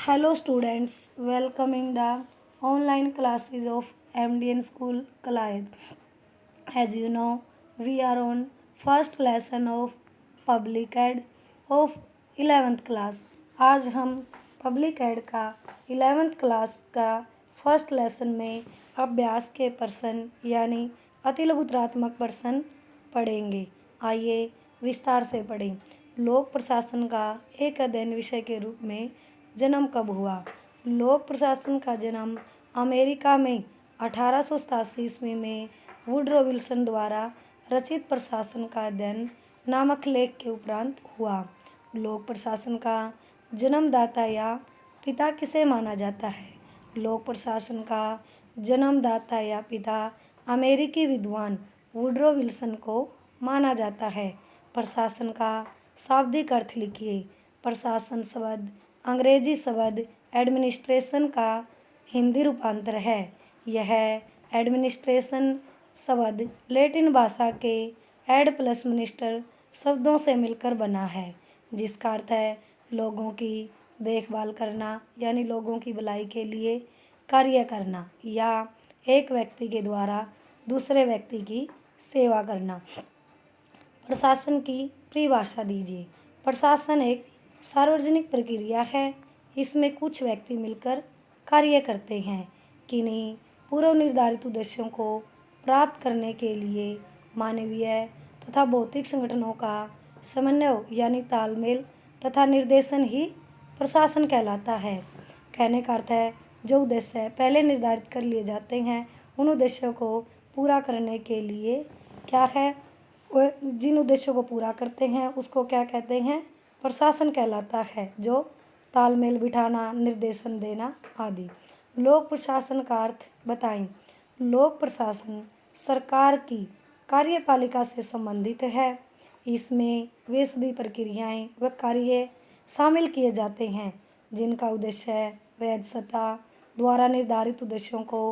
Hello students, welcoming the online classes of MDN School Kalayad. As you know, we are on first lesson of Public Ed of 11th class. आज हम public add का 11th class का first lesson में अभ्यास के प्रश्न यानी अतिलघुत्रात्मक प्रश्न पढ़ेंगे। आइए विस्तार से पढ़ें। लोक प्रशासन का एक अध्ययन विषय के रूप में जन्म कब हुआ? लोक प्रशासन का जन्म अमेरिका में 1887 ईस्वी में वुडरो विल्सन द्वारा रचित प्रशासन का अध्ययन नामक लेख के उपरांत हुआ। लोक प्रशासन का जन्मदाता या पिता किसे माना जाता है? लोक प्रशासन का जन्मदाता या पिता अमेरिकी विद्वान वुडरो विल्सन को माना जाता है। प्रशासन का शाब्दिक अर्थ लिखिए। प्रशासन शब्द अंग्रेजी शब्द एडमिनिस्ट्रेशन का हिंदी रूपांतर है। यह एडमिनिस्ट्रेशन शब्द लैटिन भाषा के एड प्लस मिनिस्टर शब्दों से मिलकर बना है, जिसका अर्थ है लोगों की देखभाल करना यानी लोगों की भलाई के लिए कार्य करना या एक व्यक्ति के द्वारा दूसरे व्यक्ति की सेवा करना। प्रशासन की परिभाषा दीजिए। प्रशासन एक सार्वजनिक प्रक्रिया है। इसमें कुछ व्यक्ति मिलकर कार्य करते हैं। किन्हीं पूर्व निर्धारित उद्देश्यों को प्राप्त करने के लिए मानवीय तथा भौतिक संगठनों का समन्वय यानी तालमेल तथा निर्देशन ही प्रशासन कहलाता है। कहने का अर्थ है जो उद्देश्य पहले निर्धारित कर लिए जाते हैं उन उद्देश्यों को पूरा करने के लिए क्या है, जिन उद्देश्यों को पूरा करते हैं उसको क्या कहते हैं? प्रशासन कहलाता है, जो तालमेल बिठाना, निर्देशन देना आदि। लोक प्रशासन का अर्थ बताएं। लोक प्रशासन सरकार की कार्यपालिका से संबंधित है। इसमें वे सभी प्रक्रियाएं व कार्य शामिल किए जाते हैं जिनका उद्देश्य वैध सत्ता द्वारा निर्धारित उद्देश्यों को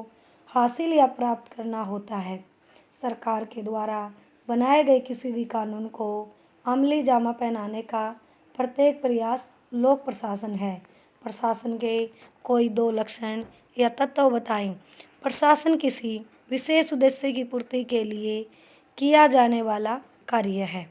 हासिल या प्राप्त करना होता है। सरकार के द्वारा बनाए गए किसी भी कानून को अमली जामा पहनाने का प्रत्येक प्रयास लोक प्रशासन है। प्रशासन के कोई दो लक्षण या तत्व बताएं। प्रशासन किसी विशेष उद्देश्य की पूर्ति के लिए किया जाने वाला कार्य है।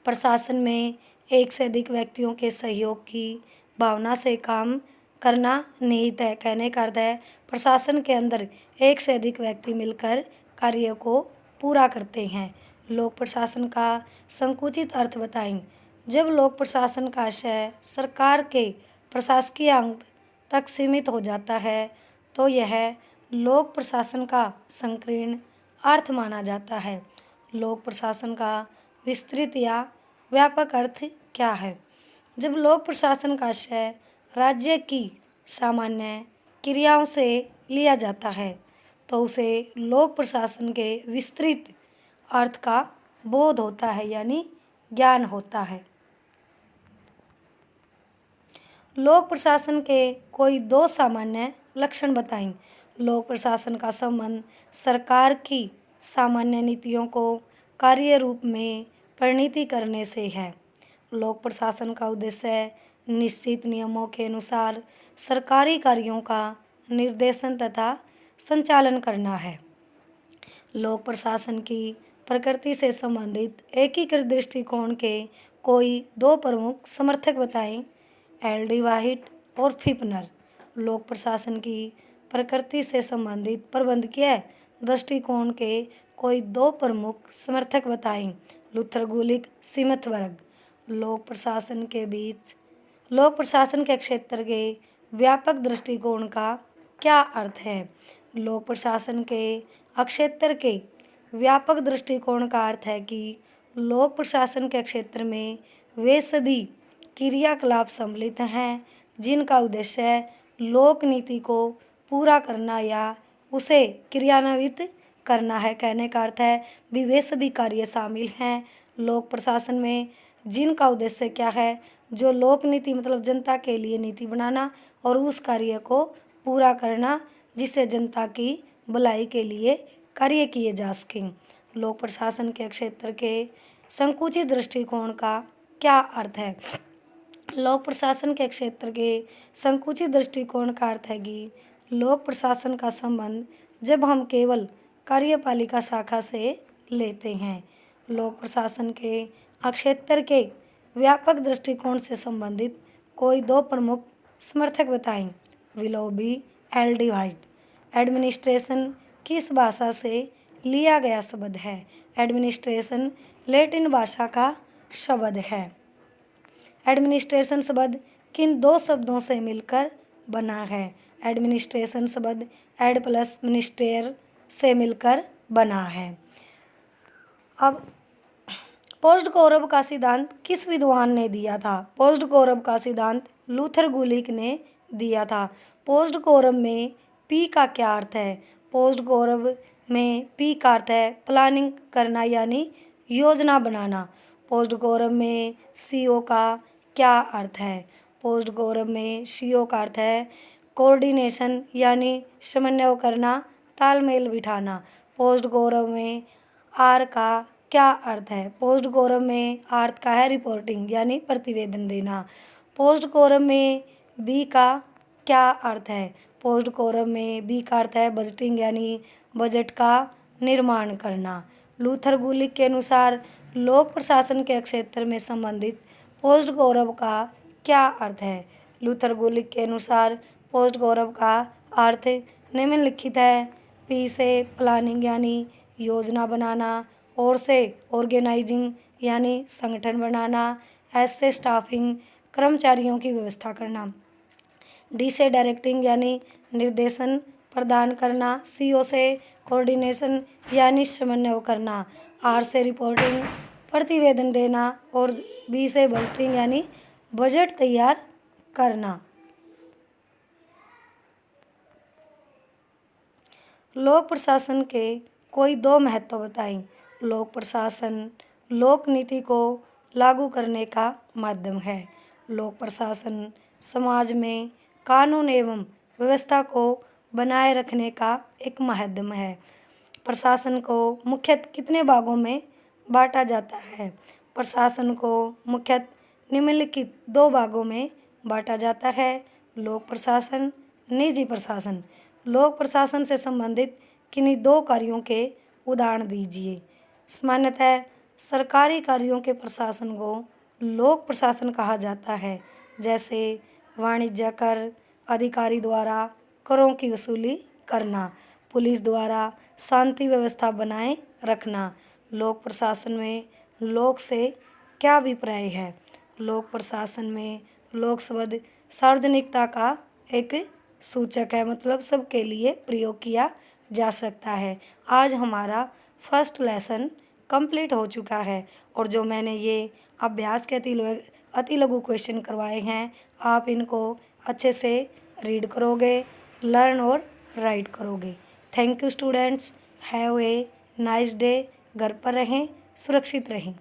प्रशासन में एक से अधिक व्यक्तियों के सहयोग की भावना से काम करना निहित है। कहने का अर्थ है प्रशासन के अंदर एक से अधिक व्यक्ति मिलकर कार्य को पूरा करते हैं। लोक प्रशासन का संकुचित अर्थ बताएं। जब लोक प्रशासन का आशय सरकार के प्रशासकीय अंग तक सीमित हो जाता है तो यह लोक प्रशासन का संकीर्ण अर्थ माना जाता है। लोक प्रशासन का विस्तृत या व्यापक अर्थ क्या है? जब लोक प्रशासन का आशय राज्य की सामान्य क्रियाओं से लिया जाता है तो उसे लोक प्रशासन के विस्तृत अर्थ का बोध होता है यानी ज्ञान होता है। लोक प्रशासन के कोई दो सामान्य लक्षण बताएं। लोक प्रशासन का संबंध सरकार की सामान्य नीतियों को कार्य रूप में परिणति करने से है। लोक प्रशासन का उद्देश्य निश्चित नियमों के अनुसार सरकारी कार्यों का निर्देशन तथा संचालन करना है। लोक प्रशासन की प्रकृति से संबंधित एकीकृत दृष्टिकोण के कोई दो प्रमुख समर्थक बताएं। एल.डी. वाहिट और फिपनर। लोक प्रशासन की प्रकृति से संबंधित प्रबंधकीय दृष्टिकोण के कोई दो प्रमुख समर्थक बताएं। लूथर गुलिक, सिमथबर्ग। लोक प्रशासन के क्षेत्र के व्यापक दृष्टिकोण का क्या अर्थ है? लोक प्रशासन के क्षेत्र के व्यापक दृष्टिकोण का अर्थ है कि लोक प्रशासन के क्षेत्र में वे सभी क्रियाकलाप सम्मिलित हैं जिनका उद्देश्य लोक नीति को पूरा करना या उसे क्रियान्वित करना है। कहने का अर्थ है भी वे सभी कार्य शामिल हैं लोक प्रशासन में जिनका उद्देश्य क्या है? जो लोक नीति मतलब जनता के लिए नीति बनाना और उस कार्य को पूरा करना जिससे जनता की भलाई के लिए कार्य किए जा सकें। लोक प्रशासन के क्षेत्र के संकुचित दृष्टिकोण का क्या अर्थ है? लोक प्रशासन के क्षेत्र के संकुचित दृष्टिकोण का अर्थ है कि लोक प्रशासन का संबंध जब हम केवल कार्यपालिका शाखा से लेते हैं। लोक प्रशासन के क्षेत्र के व्यापक दृष्टिकोण से संबंधित कोई दो प्रमुख समर्थक बताएं। Willoughby L D. White. Administration किस भाषा से लिया गया शब्द है? एडमिनिस्ट्रेशन लैटिन भाषा का शब्द है। एडमिनिस्ट्रेशन शब्द किन दो शब्दों से मिलकर बना है? एडमिनिस्ट्रेशन शब्द एड प्लस मिनिस्टेयर से मिलकर बना है। अब पोस्ट गौरव का सिद्धांत किस विद्वान ने दिया था? पोस्ट गौरव का सिद्धांत लूथर गुलिक ने दिया था। पोस्ट गौरव में पी का क्या अर्थ है? पोस्ट गौरव में पी का अर्थ है प्लानिंग करना यानी योजना बनाना। पोस्ट गौरव में सीओ का क्या अर्थ है? पोस्ट गौरव में सीओ का अर्थ है कोऑर्डिनेशन यानी समन्वय करना, तालमेल बिठाना। पोस्ट गौरव में आर का क्या अर्थ है? पोस्ट गौरव में अर्थ का है रिपोर्टिंग यानी प्रतिवेदन देना। पोस्ट गौरव में बी का क्या अर्थ है? पोस्ट गौरव में बी का अर्थ है बजटिंग यानी बजट का निर्माण करना। लूथर गुलिक के अनुसार लोक प्रशासन के क्षेत्र में संबंधित पोस्ट गौरव का क्या अर्थ है? लूथर गुलिक के अनुसार पोस्ट गौरव का अर्थ निम्नलिखित है। पी से प्लानिंग यानी योजना बनाना, और से ऑर्गेनाइजिंग यानी संगठन बनाना, एस से स्टाफिंग कर्मचारियों की व्यवस्था करना, डी से डायरेक्टिंग यानी निर्देशन प्रदान करना, सीओ से कोऑर्डिनेशन यानी समन्वय करना, आर से रिपोर्टिंग प्रतिवेदन देना, और बी से बजटिंग यानी बजट तैयार करना। लोक प्रशासन के कोई दो महत्व बताएं। लोक प्रशासन लोक नीति को लागू करने का माध्यम है। लोक प्रशासन समाज में कानून एवं व्यवस्था को बनाए रखने का एक माध्यम है। प्रशासन को मुख्यतः कितने भागों में बांटा जाता है? प्रशासन को मुख्यतः निम्नलिखित दो भागों में बांटा जाता है। लोक प्रशासन, निजी प्रशासन। लोक प्रशासन से संबंधित किन्हीं दो कार्यों के उदाहरण दीजिए। सामान्यतः सरकारी कार्यों के प्रशासन को लोक प्रशासन कहा जाता है, जैसे वाणिज्य कर अधिकारी द्वारा करों की वसूली करना, पुलिस द्वारा शांति व्यवस्था बनाए रखना। लोक प्रशासन में लोक से क्या अभिप्राय है? लोक प्रशासन में लोक शब्द सार्वजनिकता का एक सूचक है, मतलब सबके लिए प्रयोग किया जा सकता है। आज हमारा फर्स्ट लेसन कंप्लीट हो चुका है, और जो मैंने ये अभ्यास के अति लघु क्वेश्चन करवाए हैं, आप इनको अच्छे से रीड करोगे, लर्न और राइट करोगे। Thank you students, have a nice day. घर पर रहें, सुरक्षित रहें।